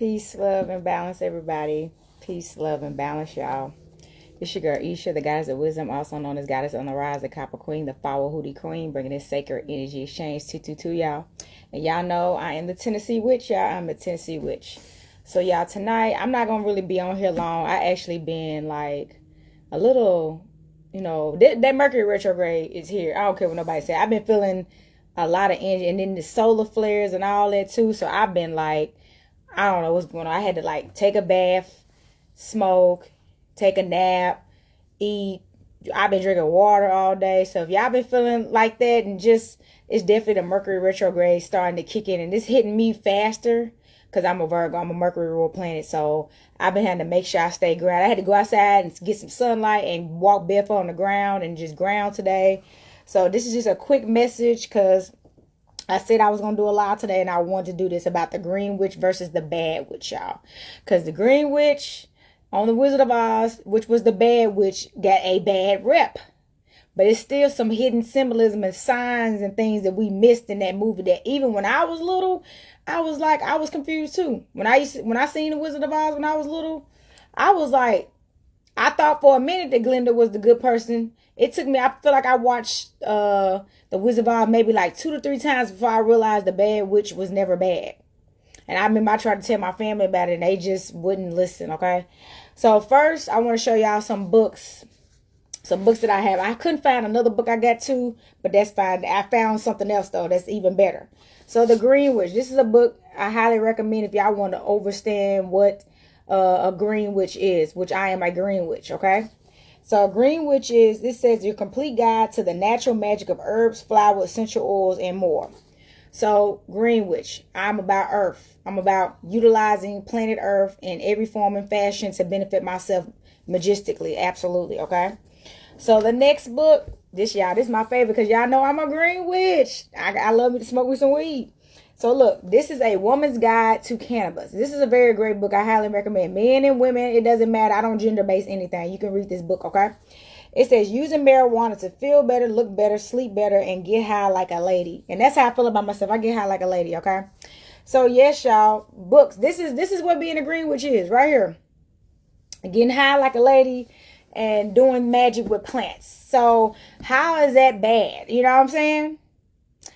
Peace, love, and balance, everybody. Peace, love, and balance, y'all. It's your girl Isha, the goddess of wisdom, also known as Goddess on the Rise, the Copper Queen, the Flower Hootie Queen, bringing this sacred energy exchange 222, y'all. And y'all know I am the Tennessee Witch, y'all. I'm the Tennessee Witch. So, y'all, tonight, I'm not going to really be on here long. I actually been, like, a little, that Mercury retrograde is here. I don't care what nobody say. I've been feeling a lot of energy, and then the solar flares and all that, too. So, I've been, like, I don't know what's going on. I had to, like, take a bath, smoke, take a nap, eat. I've been drinking water all day. So if y'all been feeling like that, and just, it's definitely the Mercury retrograde starting to kick in, and it's hitting me faster because I'm a Virgo. I'm a Mercury ruled planet. So I've been having to make sure I stay grounded. I had to go outside and get some sunlight and walk barefoot on the ground and just ground today. So this is just a quick message because I said I was going to do a live today, and I wanted to do this about the green witch versus the bad witch, y'all. Because the green witch on the Wizard of Oz, which was the bad witch, got a bad rep. But it's still some hidden symbolism and signs and things that we missed in that movie that even when I was little, I was confused too. When I seen the Wizard of Oz when I was little, I was like, I thought for a minute that Glinda was the good person. It took me, I feel like I watched the Wizard of Oz maybe like 2 to 3 times before I realized the bad witch was never bad. And I remember I tried to tell my family about it, and they just wouldn't listen, okay? So first, I want to show y'all some books that I have. I couldn't find another book I got to, but that's fine. I found something else, though, that's even better. So The Green Witch. This is a book I highly recommend if y'all want to understand what a green witch is, which I am a green witch, okay? So a green witch this says your complete guide to the natural magic of herbs, flowers, essential oils, and more. So green witch, I'm about earth. I'm about utilizing planet earth in every form and fashion to benefit myself majestically. Absolutely. Okay. So the next book, this is my favorite because y'all know I'm a green witch. I love to smoke with some weed. So look, this is A Woman's Guide to Cannabis. This is a very great book. I highly recommend. Men and women, it doesn't matter. I don't gender base anything. You can read this book, okay? It says using marijuana to feel better, look better, sleep better, and get high like a lady. And that's how I feel about myself. I get high like a lady, okay? So yes, y'all, books. This is what being a green witch is right here. Getting high like a lady and doing magic with plants. So how is that bad? You know what I'm saying?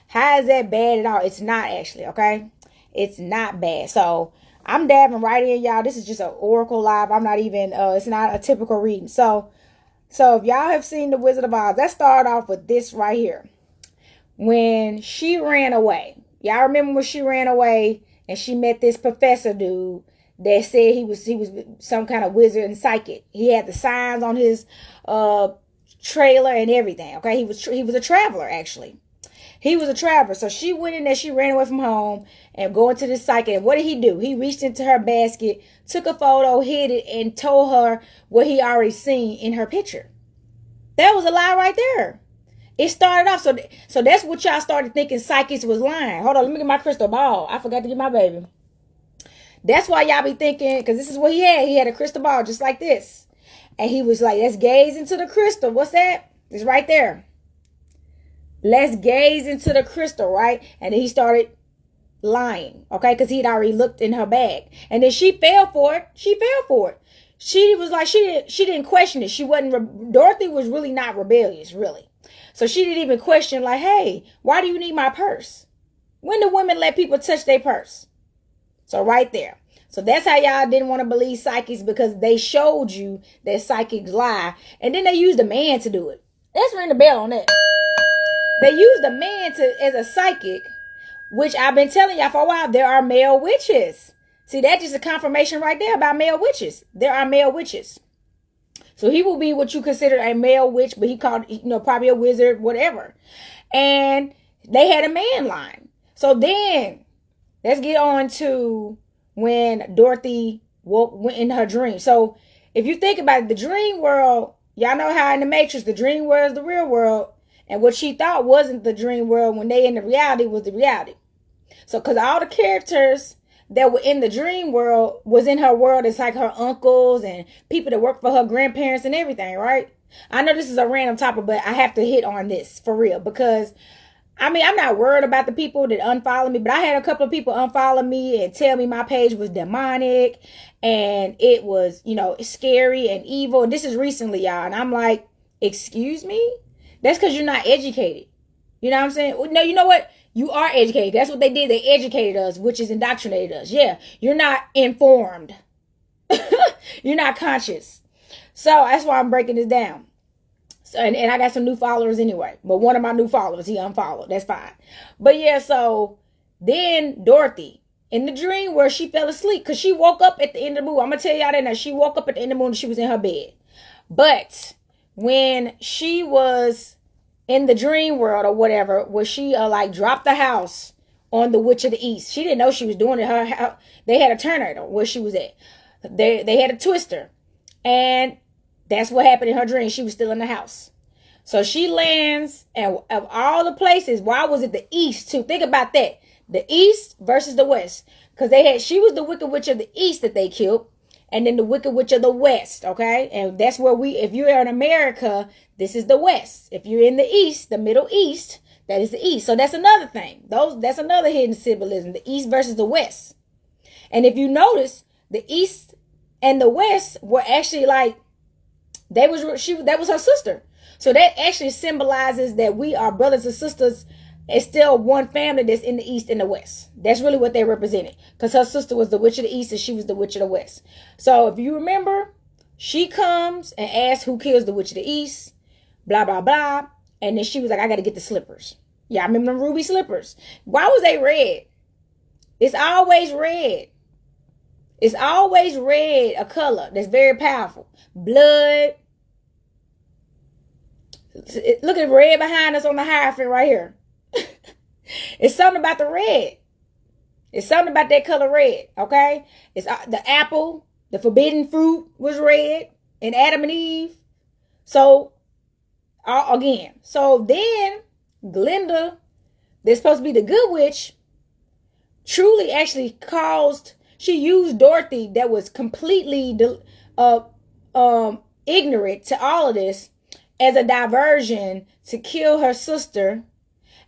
How is that bad at all? It's not actually, okay? It's not bad. So I'm dabbing right in, y'all. This is just an oracle live. I'm not even, it's not a typical reading. So if y'all have seen The Wizard of Oz, let's start off with this right here. When she ran away, y'all remember when she ran away and she met this professor dude that said he was some kind of wizard and psychic. He had the signs on his trailer and everything. Okay, he was a traveler actually. He was a traveler. So she went in there, she ran away from home and going to this psychic. And what did he do? He reached into her basket, took a photo, hid it, and told her what he already seen in her picture. That was a lie right there. It started off. So that's what y'all started thinking psychics was lying. Hold on, let me get my crystal ball. I forgot to get my baby. That's why y'all be thinking, because this is what he had. He had a crystal ball just like this. And he was like, let's gaze into the crystal. What's that? It's right there. Let's gaze into the crystal, right? And then he started lying, okay? Because he'd already looked in her bag. And then she fell for it. She was like, she didn't question it. Dorothy was really not rebellious, really. So she didn't even question, like, hey, why do you need my purse? When do women let people touch their purse? So right there. So that's how y'all didn't want to believe psychics, because they showed you that psychics lie. And then they used a man to do it. Let's ring the bell on that. They used a man as a psychic, which I've been telling y'all for a while. There are male witches. See, that's just a confirmation right there about male witches. There are male witches. So he will be what you consider a male witch, but he called, probably a wizard, whatever. And they had a man line. So then let's get on to when Dorothy went in her dream. So if you think about it, the dream world, y'all know how in the Matrix, the dream world is the real world. And what she thought wasn't the dream world when they in the reality was the reality. So because all the characters that were in the dream world was in her world, it's like her uncles and people that work for her grandparents and everything, right? I know this is a random topic, but I have to hit on this for real, because I mean, I'm not worried about the people that unfollow me, but I had a couple of people unfollow me and tell me my page was demonic and it was, you know, scary and evil. And this is recently, y'all. And I'm like, excuse me? That's because you're not educated. You know what I'm saying? No, you know what? You are educated. That's what they did. They educated us, which is indoctrinated us. Yeah, you're not informed. You're not conscious. So that's why I'm breaking this down. So, and I got some new followers anyway. But one of my new followers, he unfollowed. That's fine. But yeah, so then Dorothy, in the dream where she fell asleep, because she woke up at the end of the movie. I'm going to tell y'all that now. She woke up at the end of the movie and she was in her bed. But when she was in the dream world or whatever, where she like dropped the house on the Witch of the East. She didn't know she was doing it. They had a tornado where she was at. They had a twister. And that's what happened in her dream. She was still in the house. So she lands, and of all the places, why was it the East too? Think about that. The East versus the West. Because she was the Wicked Witch of the East that they killed. And then the Wicked Witch of the West, okay? And that's where if you're in America, this is the West. If you're in the East, the Middle East, that is the East. So that's another thing. That's another hidden symbolism, the East versus the West. And if you notice, the East and the West were actually like, that was her sister. So that actually symbolizes that we are brothers and sisters. It's still one family that's in the East and the West. That's really what they represented. Because her sister was the Witch of the East and she was the Witch of the West. So if you remember, she comes and asks who kills the Witch of the East. Blah, blah, blah. And then she was like, I got to get the slippers. Yeah, I remember them ruby slippers. Why was they red? It's always red. It's always red, a color that's very powerful. Blood. Look at red behind us on the hyphen right here. It's something about the red. It's something about that color red, okay? It's the apple, the forbidden fruit was red in Adam and Eve. So, again. So then, Glinda, that's supposed to be the good witch, truly actually she used Dorothy that was completely ignorant to all of this as a diversion to kill her sister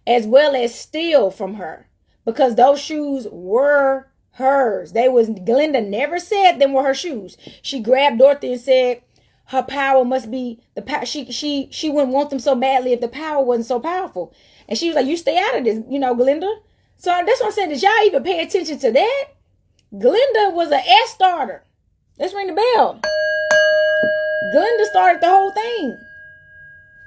as well as steal from her, because those shoes were hers. Glinda never said them were her shoes. She grabbed Dorothy and said her power must be the power. She wouldn't want them so badly if the power wasn't so powerful. And she was like, you stay out of this, Glinda. So that's what I'm saying. Did y'all even pay attention to that? Glinda was an S starter. Let's ring the bell. Glinda started the whole thing.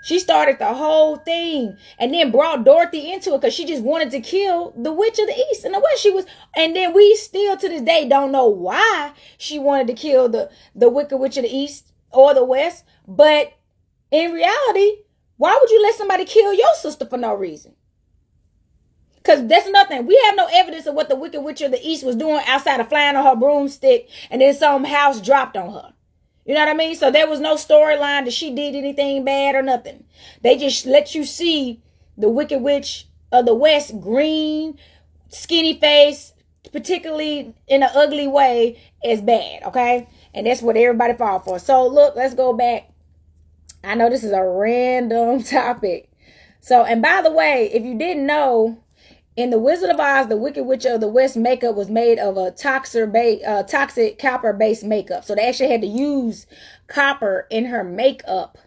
She started the whole thing and then brought Dorothy into it because she just wanted to kill the Witch of the East and the West. And then we still to this day don't know why she wanted to kill the Wicked Witch of the East or the West. But in reality, why would you let somebody kill your sister for no reason? Because that's nothing. We have no evidence of what the Wicked Witch of the East was doing outside of flying on her broomstick and then some house dropped on her. You know what I mean? So there was no storyline that she did anything bad or nothing. They just let you see the Wicked Witch of the West, green, skinny face, particularly in an ugly way, is bad, okay? And that's what everybody fall for. So look, let's go back. I know this is a random topic. So, and by the way, if you didn't know, in The Wizard of Oz, the Wicked Witch of the West makeup was made of a toxic copper-based makeup. So they actually had to use copper in her makeup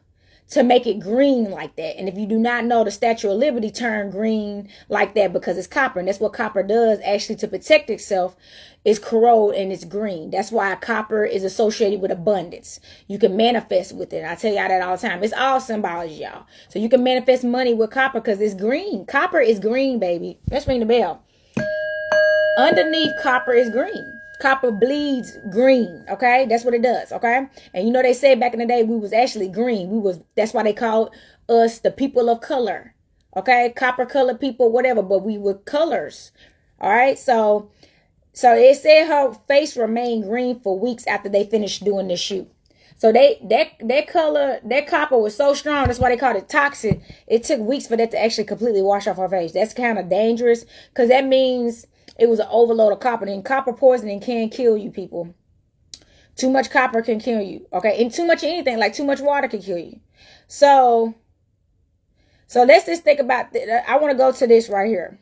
to make it green like that. And if you do not know, the Statue of Liberty turned green like that because it's copper. And that's what copper does actually to protect itself, is corrode, and it's green. That's why copper is associated with abundance. You can manifest with it. I tell y'all that all the time. It's all symbology, y'all. So you can manifest money with copper because it's green. Copper is green, baby. Let's ring the bell. Underneath copper is green. Copper bleeds green, okay? That's what it does, okay? And they said back in the day we was actually green. That's why they called us the people of color, okay? Copper colored people, whatever, but we were colors, all right? So it said her face remained green for weeks after they finished doing this shoot. So that copper was so strong, that's why they called it toxic. It took weeks for that to actually completely wash off her face. That's kind of dangerous because that means it was an overload of copper. And copper poisoning can kill you, people. Too much copper can kill you. Okay. And too much of anything, like too much water can kill you. So So let's just think about, I want to go to this right here.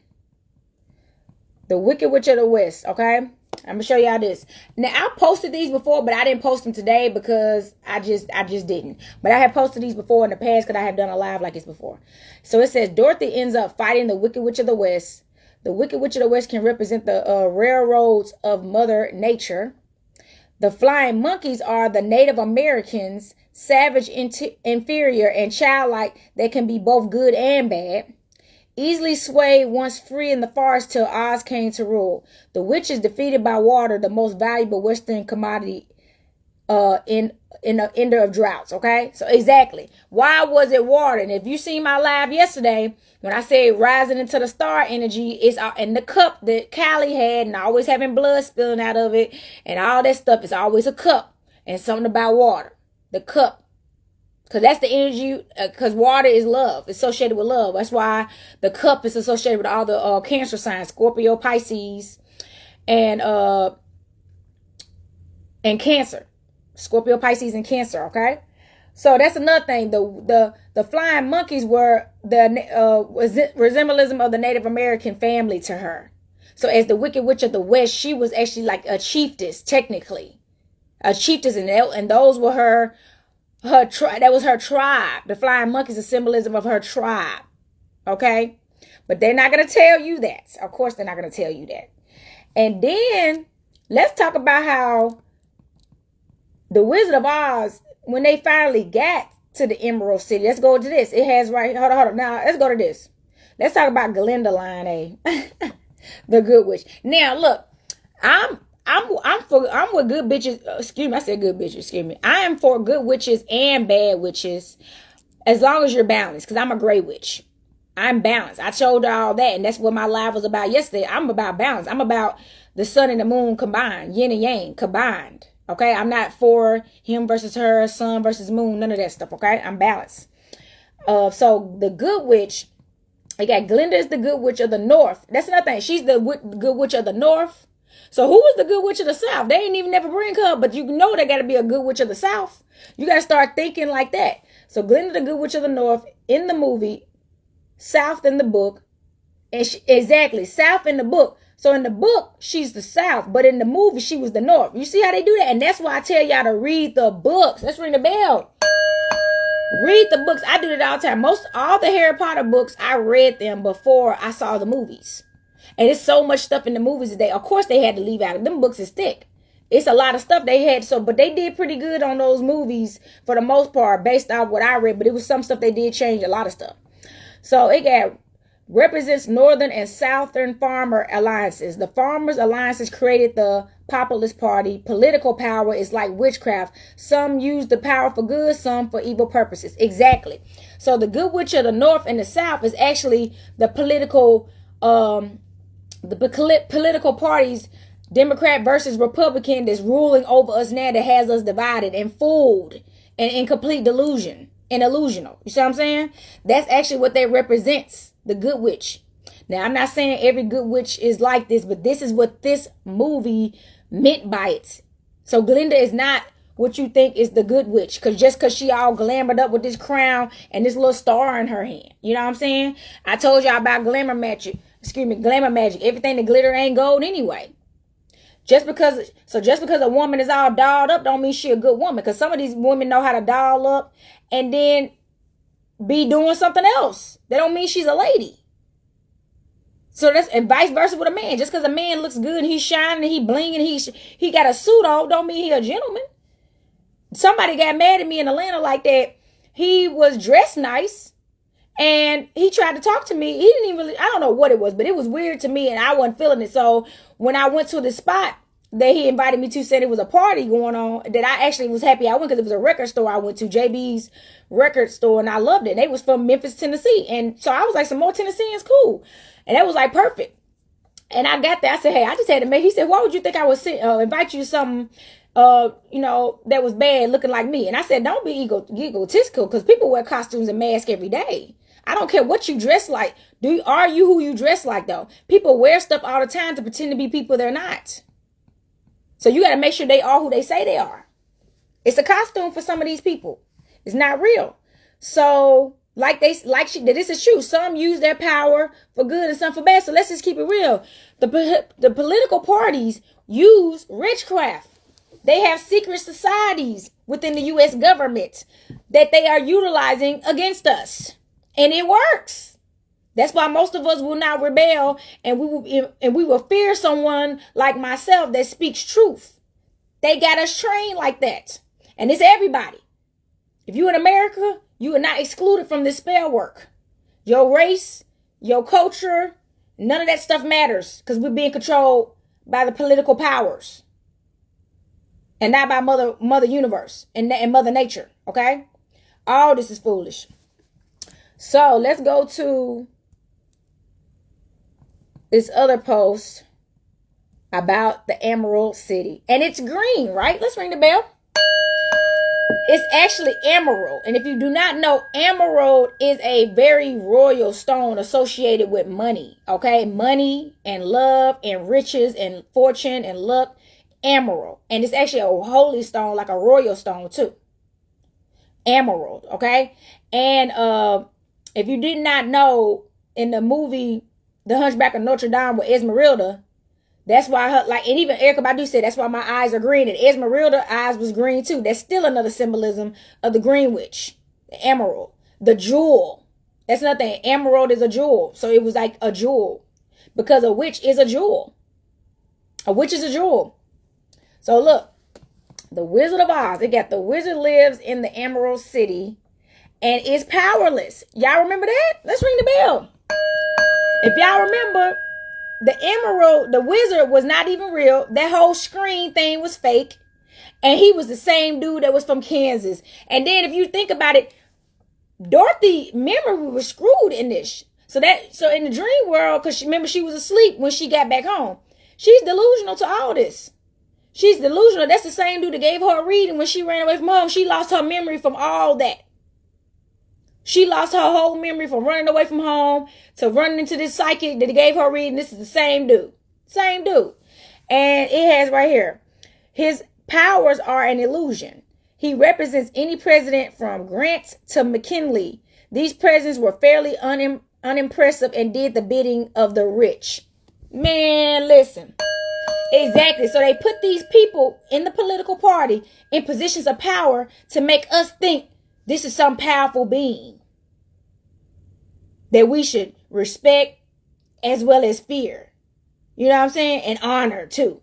The Wicked Witch of the West, okay? I'm going to show y'all this. Now, I posted these before, but I didn't post them today because I just didn't. But I have posted these before in the past because I have done a live like this before. So it says, Dorothy ends up fighting the Wicked Witch of the West. The Wicked Witch of the West can represent the railroads of Mother Nature. The flying monkeys are the Native Americans, savage, inferior, and childlike that can be both good and bad. Easily swayed once free in the forest till Oz came to rule. The witch is defeated by water, the most valuable Western commodity in the end of droughts. Okay, so exactly, why was it water? And if you seen my live yesterday when I said rising into the star energy, is in the cup that Callie had, and always having blood spilling out of it, and all that stuff is always a cup and something about water. The cup. Because that's the energy, because water is love. It's associated with love. That's why the cup is associated with all the Cancer signs, Scorpio, Pisces, and Cancer. Scorpio, Pisces, and Cancer, okay? So that's another thing. The flying monkeys were the resemblance of the Native American family to her. So as the Wicked Witch of the West, she was actually like a chiefess, technically. A chiefess, and those were her that was her tribe. The flying monkeys are symbolism of her tribe. Okay? But they're not going to tell you that. Of course, they're not going to tell you that. And then let's talk about how the Wizard of Oz, when they finally got to the Emerald City, let's go to this. It has right, hold on. Now, let's go to this. Let's talk about Glinda Line A, the Good Witch. Now, look, I'm with good bitches. Excuse me, I said good bitches. Excuse me. I am for good witches and bad witches, as long as you're balanced. Because I'm a gray witch. I'm balanced. I showed all that, and that's what my live was about yesterday. I'm about balance. I'm about the sun and the moon combined, yin and yang combined. Okay, I'm not for him versus her, sun versus moon, none of that stuff. Okay, I'm balanced. So the good witch, you got Glinda is the good witch of the north. That's another thing. She's the good witch of the north. So who is the good witch of the south? They ain't even never bring her, but you know they got to be a good witch of the south. You got to start thinking like that. So Glinda, the good witch of the north, in the movie, south in the book, and exactly south in the book. So in the book, she's the south, but in the movie, she was the north. You see how they do that? And that's why I tell y'all to read the books. Let's ring the bell. Read the books. I do it all the time. All the Harry Potter books, I read them before I saw the movies. And it's so much stuff in the movies that of course they had to leave out. Them books is thick. It's a lot of stuff they had. But they did pretty good on those movies for the most part, based off what I read. But it was some stuff they did change, a lot of stuff. So it represents northern and southern farmer alliances. The farmers alliances created the Populist Party. Political power is like witchcraft. Some use the power for good, some for evil purposes. Exactly. So the good witch of the north and the south is actually the political political parties, Democrat versus Republican, that's ruling over us now, that has us divided and fooled and in complete delusion and illusional. You see what I'm saying? That's actually what that represents, the good witch. Now, I'm not saying every good witch is like this, but this is what this movie meant by it. So Glinda is not what you think is the good witch, just because she all glamored up with this crown and this little star in her hand. You know what I'm saying? I told y'all about glamour magic. Everything that glitter ain't gold anyway. Just because a woman is all dolled up don't mean she a good woman. Because some of these women know how to doll up and then be doing something else. That don't mean she's a lady. So that's, and vice versa with a man. Just because a man looks good and he's shining and he bling and he got a suit on, don't mean he a gentleman. Somebody got mad at me in Atlanta like that. He was dressed nice. And he tried to talk to me. He didn't even really, I don't know what it was, but it was weird to me and I wasn't feeling it. So when I went to the spot that he invited me to, said it was a party going on, that I actually was happy I went, because it was a record store I went to, JB's record store, and I loved it. They was from Memphis, Tennessee. And so I was like, some more Tennesseans, cool. And that was like perfect. And I got there. I said, hey, I just had to make, he said, why would you think I would invite you to something, that was bad looking like me? And I said, don't be egotistical, because people wear costumes and masks every day. I don't care what you dress like. Are you who you dress like, though? People wear stuff all the time to pretend to be people they're not. So you got to make sure they are who they say they are. It's a costume for some of these people. It's not real. So This is true. Some use their power for good and some for bad. So let's just keep it real. The political parties use witchcraft. They have secret societies within the U.S. government that they are utilizing against us. And it works. That's why most of us will not rebel, and we will fear someone like myself that speaks truth. They got us trained like that. And it's everybody. If you're in America, you are not excluded from this spell work. Your race, your culture, none of that stuff matters because we're being controlled by the political powers and not by Mother Universe and Mother Nature. Okay? All this is foolish. So let's go to this other post about the Emerald City. And it's green, right? Let's ring the bell. It's actually emerald. And if you do not know, emerald is a very royal stone associated with money. Okay? Money and love and riches and fortune and luck. Emerald. And it's actually a holy stone, like a royal stone too. Emerald. Okay? And if you did not know, in the movie The Hunchback of Notre Dame with Esmeralda, that's why and even Erykah Badu said that's why my eyes are green, and Esmeralda's eyes was green too. That's still another symbolism of the green witch, the emerald, the jewel. That's another thing. Emerald is a jewel, so it was like a jewel because a witch is a jewel. A witch is a jewel. So look, the Wizard of Oz. They got the wizard lives in the Emerald City and is powerless. Y'all remember that? Let's ring the bell. If y'all remember, the emerald, the wizard was not even real. That whole screen thing was fake. And he was the same dude that was from Kansas. And then if you think about it, Dorothy's memory was screwed in this. So in the dream world, because remember she was asleep when she got back home. She's delusional to all this. She's delusional. That's the same dude that gave her a reading when she ran away from home. She lost her memory from all that. She lost her whole memory from running away from home to running into this psychic that gave her a reading. This is the same dude. Same dude. And it has right here. His powers are an illusion. He represents any president from Grant to McKinley. These presidents were fairly unimpressive and did the bidding of the rich. Man, listen. Exactly. So they put these people in the political party in positions of power to make us think this is some powerful being that we should respect as well as fear. You know what I'm saying? And honor too.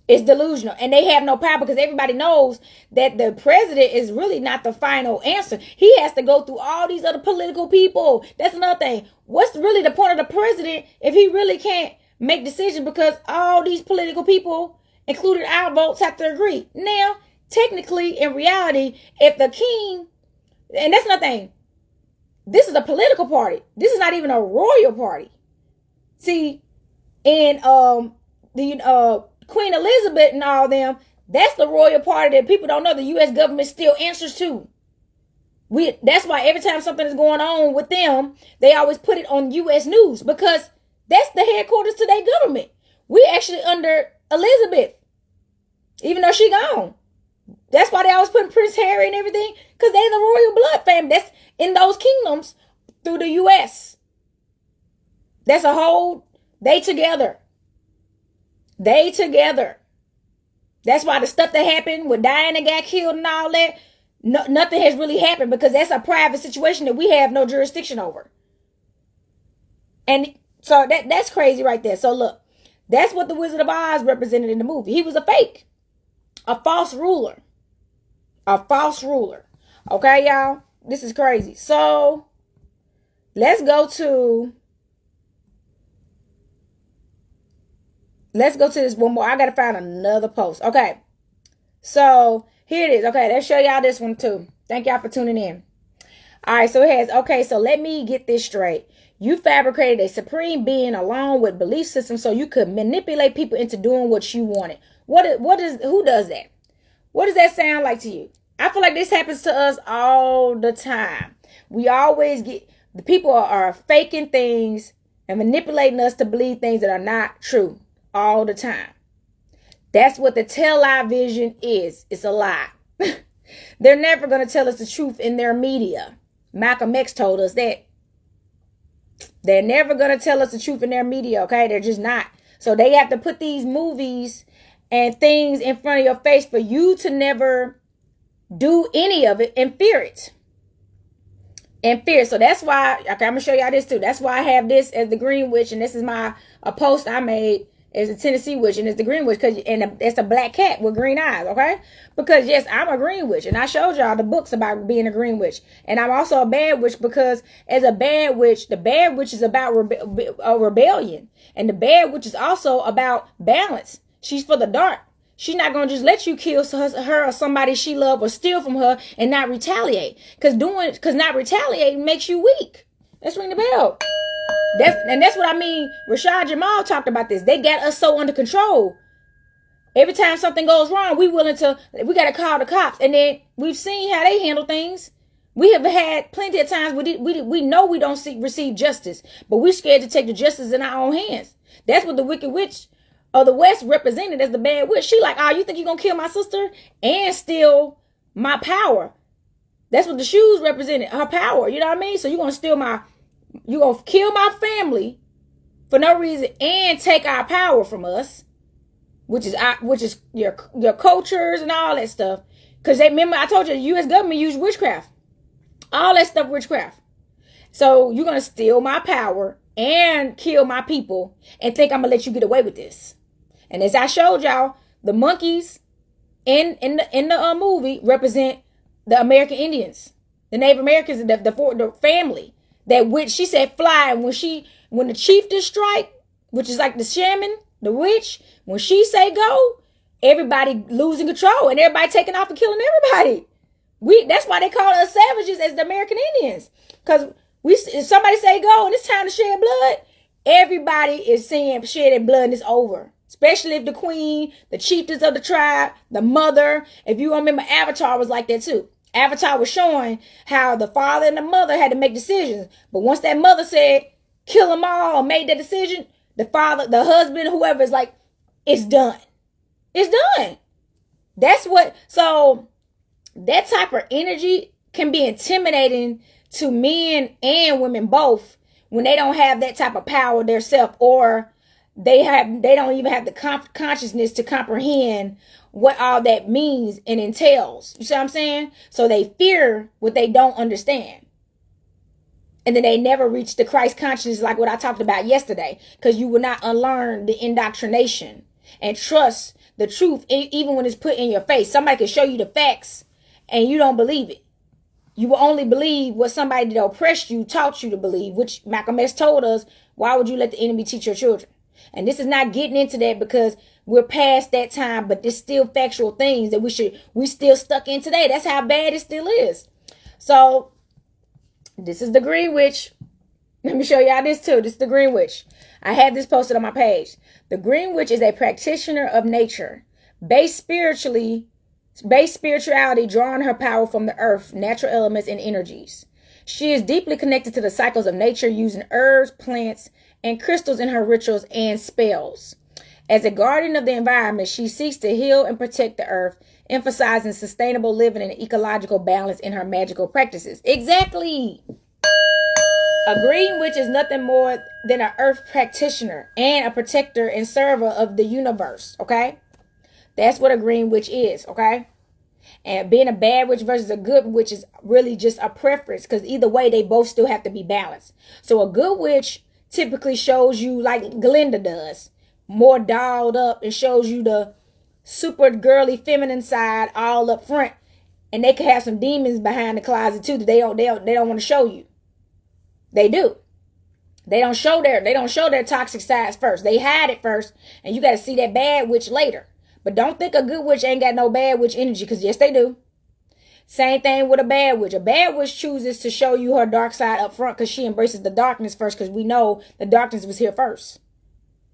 It's delusional. And they have no power because everybody knows that the president is really not the final answer. He has to go through all these other political people. That's another thing. What's really the point of the president if he really can't make decisions because all these political people, including our votes, have to agree? Now, technically, in reality, if the king, and that's another thing, this is a political party. This is not even a royal party. See, in the Queen Elizabeth and all them, that's the royal party that people don't know the U.S. government still answers to. That's why every time something is going on with them, they always put it on U.S. news because that's the headquarters to their government. We actually under Elizabeth, even though she gone. That's why they always put Prince Harry and everything, because they the royal blood family. That's in those kingdoms through the U.S. That's a whole, they together. They together. That's why the stuff that happened with Diana got killed and all that, nothing has really happened because that's a private situation that we have no jurisdiction over. And so that's crazy right there. So look, that's what the Wizard of Oz represented in the movie. He was a fake. A false ruler. A false ruler. Okay, y'all? This is crazy. So, let's go to this one more. I got to find another post. Okay. So, here it is. Okay, let's show y'all this one too. Thank y'all for tuning in. All right, so it has, okay, so let me get this straight. You fabricated a supreme being along with belief systems so you could manipulate people into doing what you wanted. Who does that? What does that sound like to you? I feel like this happens to us all the time. We always the people are faking things and manipulating us to believe things that are not true all the time. That's what the tell-lie vision is. It's a lie. They're never going to tell us the truth in their media. Malcolm X told us that they're never going to tell us the truth in their media, okay? They're just not. So they have to put these movies and things in front of your face for you to never do any of it and fear it. And fear. So that's why, okay, I'm going to show y'all this too. That's why I have this as the green witch. And this is a post I made as a Tennessee witch. And it's the green witch because it's a black cat with green eyes, okay? Because yes, I'm a green witch. And I showed y'all the books about being a green witch. And I'm also a bad witch because as a bad witch, the bad witch is about rebellion. And the bad witch is also about balance. She's for the dark. She's not going to just let you kill her or somebody she loves or steal from her and not retaliate. Because not retaliating makes you weak. Let's ring the bell. That's what I mean. Rashad Jamal talked about this. They got us so under control. Every time something goes wrong, we got to call the cops. And then we've seen how they handle things. We have had plenty of times we know we don't receive justice, but we're scared to take the justice in our own hands. That's what the Wicked Witch of the West represented as the bad witch. She like, oh, you think you're going to kill my sister and steal my power? That's what the shoes represented, her power. You know what I mean? So you're going to kill my family for no reason and take our power from us, which is your cultures and all that stuff. Because remember, I told you the U.S. government used witchcraft. All that stuff, witchcraft. So you're going to steal my power and kill my people and think I'm going to let you get away with this. And as I showed y'all, the monkeys in the movie represent the American Indians, the Native Americans, the family that which she said fly. And when the chiefess strike, which is like the shaman, the witch, when she say go, everybody losing control and everybody taking off and killing everybody. That's why they call us savages as the American Indians. Because if somebody say go and it's time to shed blood, everybody is saying shedding blood and it's over. Especially if the queen, the chiefess of the tribe, the mother. If you remember, Avatar was like that too. Avatar was showing how the father and the mother had to make decisions. But once that mother said, kill them all, or made that decision, the father, the husband, whoever is like, it's done. It's done. So that type of energy can be intimidating to men and women both when they don't have that type of power themselves, or they don't even have the consciousness to comprehend what all that means and entails. You see what I'm saying? So they fear what they don't understand. And then they never reach the Christ consciousness like what I talked about yesterday, because you will not unlearn the indoctrination and trust the truth even when it's put in your face. Somebody can show you the facts and you don't believe it. You will only believe what somebody that oppressed you taught you to believe, which Malcolm X told us, why would you let the enemy teach your children? And this is not getting into that because we're past that time, but there's still factual things that we still stuck in today. That's how bad it still is. So this is the Green Witch. Let me show y'all this too. This is the Green Witch. I have this posted on my page. The Green Witch is a practitioner of nature, based spirituality, drawing her power from the earth, natural elements, and energies. She is deeply connected to the cycles of nature, using herbs, plants, and crystals in her rituals and spells. As a guardian of the environment, she seeks to heal and protect the earth, emphasizing sustainable living and ecological balance in her magical practices. Exactly. A Green Witch is nothing more than an earth practitioner and a protector and server of the universe, okay? That's what a Green Witch is, okay? And being a bad witch versus a good witch is really just a preference, because either way, they both still have to be balanced. So a good witch typically shows you, like Glinda does, more dolled up and shows you the super girly feminine side all up front. And they can have some demons behind the closet too that they don't want to show you. They do. They don't show their toxic sides first. They hide it first, and you got to see that bad witch later. But don't think a good witch ain't got no bad witch energy, because yes, they do. Same thing with a bad witch. A bad witch chooses to show you her dark side up front because she embraces the darkness first, because we know the darkness was here first.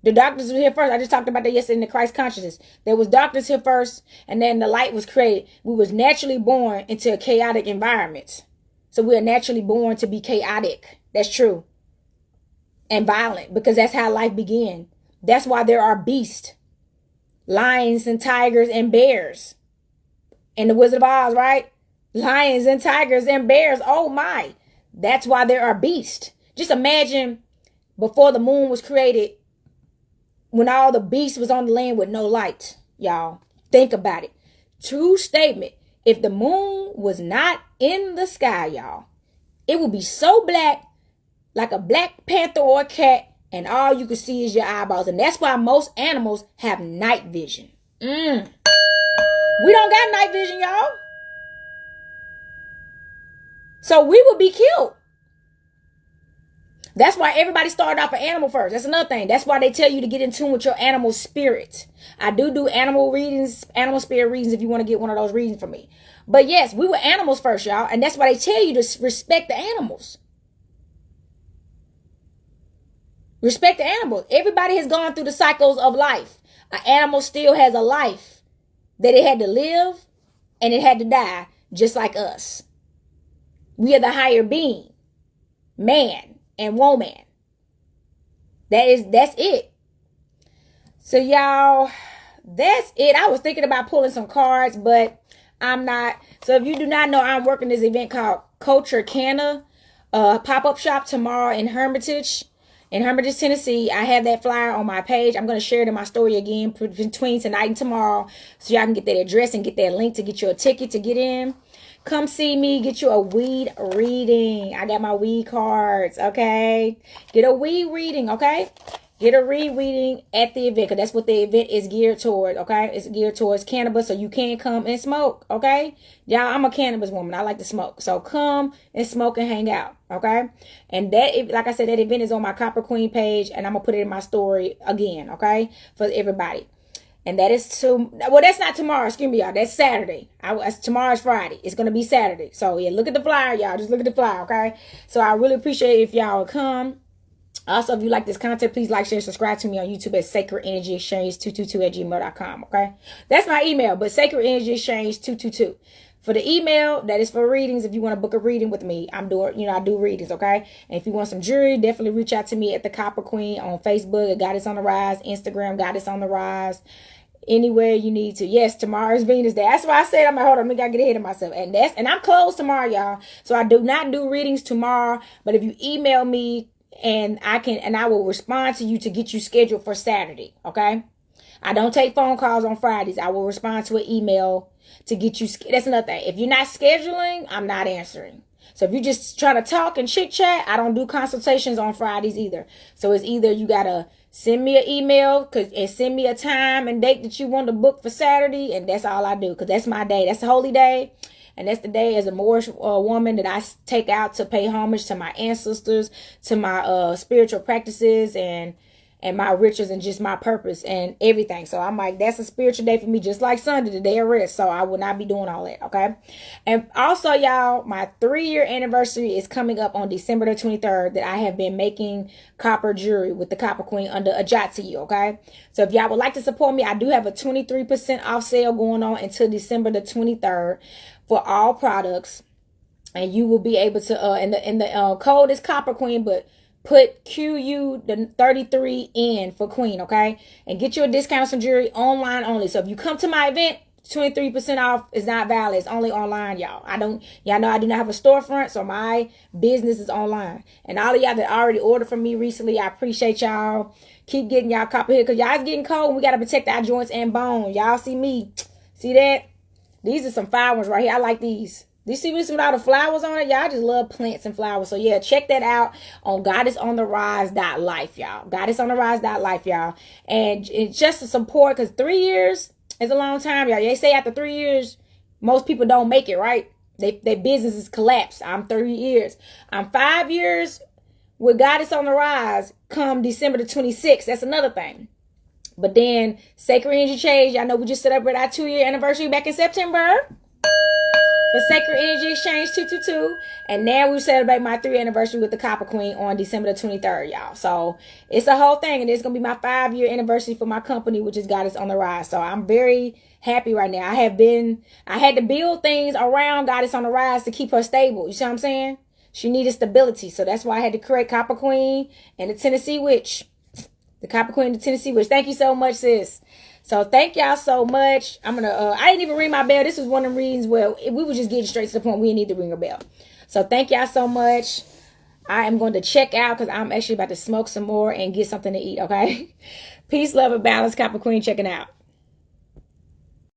The darkness was here first. I just talked about that yesterday in the Christ consciousness. There was darkness here first, and then the light was created. We was naturally born into a chaotic environment. So we are naturally born to be chaotic. That's true. And violent, because that's how life began. That's why there are beasts. Lions and tigers and bears. In the Wizard of Oz, right? Lions and tigers and bears. Oh my. That's why there are beasts. Just imagine before the moon was created, when all the beasts was on the land with no light, y'all. Think about it. True statement. If the moon was not in the sky, y'all, it would be so black, like a black panther or a cat, and all you can see is your eyeballs. And that's why most animals have night vision. We don't got night vision, y'all. So we would be killed. That's why everybody started off an animal first. That's another thing. That's why they tell you to get in tune with your animal spirit. I do animal readings, animal spirit readings if you want to get one of those readings from me. But yes, we were animals first, y'all. And that's why they tell you to respect the animals. Respect the animals. Everybody has gone through the cycles of life. An animal still has a life that it had to live and it had to die just like us. We are the higher being, man and woman. That's it. So y'all, that's it. I was thinking about pulling some cards, but I'm not. So if you do not know, I'm working this event called Culture Canna, pop-up shop tomorrow in Hermitage, Tennessee. I have that flyer on my page. I'm going to share it in my story again between tonight and tomorrow, so y'all can get that address and get that link to get you a ticket to get in. Come see me, get you a weed reading. I got my weed cards, okay? Get a weed reading, okay? Get a reading at the event, because that's what the event is geared toward, okay? It's geared towards cannabis, so you can come and smoke, okay? Y'all, I'm a cannabis woman. I like to smoke. So come and smoke and hang out, okay? And that, like I said, that event is on my Copper Queen page, and I'm going to put it in my story again, okay? For everybody. And that is well, that's not tomorrow. Excuse me, y'all. That's Saturday. Tomorrow's Friday. It's going to be Saturday. So, yeah, look at the flyer, y'all. Just look at the flyer, okay? So, I really appreciate it if y'all would come. Also, if you like this content, please like, share, subscribe to me on YouTube at Sacred Energy Exchange 222@gmail.com, okay? That's my email, but Sacred Energy Exchange 222. For the email, that is for readings. If you want to book a reading with me, I'm doing, I do readings, okay? And if you want some jewelry, definitely reach out to me at the Copper Queen on Facebook, at Goddess on the Rise, Instagram, Goddess on the Rise, anywhere you need to. Yes, tomorrow's Venus Day. That's why I said, I'm like, hold on, I gotta get ahead of myself. And I'm closed tomorrow, y'all. So I do not do readings tomorrow. But if you email me, and I will respond to you to get you scheduled for Saturday, okay? I don't take phone calls on Fridays. I will respond to an email to get you. That's another thing. If you're not scheduling, I'm not answering. So if you're just trying to talk and chit chat, I don't do consultations on Fridays either. So it's either you gotta send me an email and send me a time and date that you want to book for Saturday, and that's all I do, because that's my day. That's the holy day. And that's the day as a Moorish woman that I take out to pay homage to my ancestors, to my spiritual practices and my rituals and just my purpose and everything. So I'm like, that's a spiritual day for me, just like Sunday, the day of rest. So I will not be doing all that, okay? And also, y'all, my 3-year anniversary is coming up on December the 23rd, that I have been making copper jewelry with the Copper Queen under Ajati, okay? So if y'all would like to support me, I do have a 23% off sale going on until December the 23rd. For all products, and you will be able to and the code is Copper Queen, but put T�UNnn�USsee for Queen, okay? And get you a discount on some jewelry online only. So if you come to my event, 23% off is not valid. It's only online, y'all. Y'all know I do not have a storefront, so my business is online. And all of y'all that already ordered from me recently, I appreciate y'all. Keep getting y'all copper here, because y'all is getting cold and we got to protect our joints and bones. Y'all see me? See that? These are some fire ones right here. I like these. These see with all the flowers on it. Y'all, I just love plants and flowers. So yeah, check that out on goddessontherise.life, y'all. Goddessontherise.life, y'all. And it's just to support, because 3 years is a long time, y'all. They say after 3 years, most people don't make it, right? Their businesses collapse. I'm 30 years. I'm 5 years with Goddess on the Rise come December the 26th. That's another thing. But then Sacred Energy Change, y'all know we just celebrated our 2-year anniversary back in September for Sacred Energy Exchange 222. And now we celebrate my 3-year anniversary with the Copper Queen on December the 23rd, y'all. So it's a whole thing. And it's going to be my 5-year anniversary for my company, which is Goddess on the Rise. So I'm very happy right now. I had to build things around Goddess on the Rise to keep her stable. You see what I'm saying? She needed stability. So that's why I had to create Copper Queen and the Tennessee Witch. The Copper Queen, the Tennessee Witch. Thank you so much, sis. So thank y'all so much. I didn't even ring my bell. This was one of the reasons where we were just getting straight to the point. We didn't need to ring a bell. So thank y'all so much. I am going to check out because I'm actually about to smoke some more and get something to eat, okay? Peace, love, and balance. Copper Queen checking out.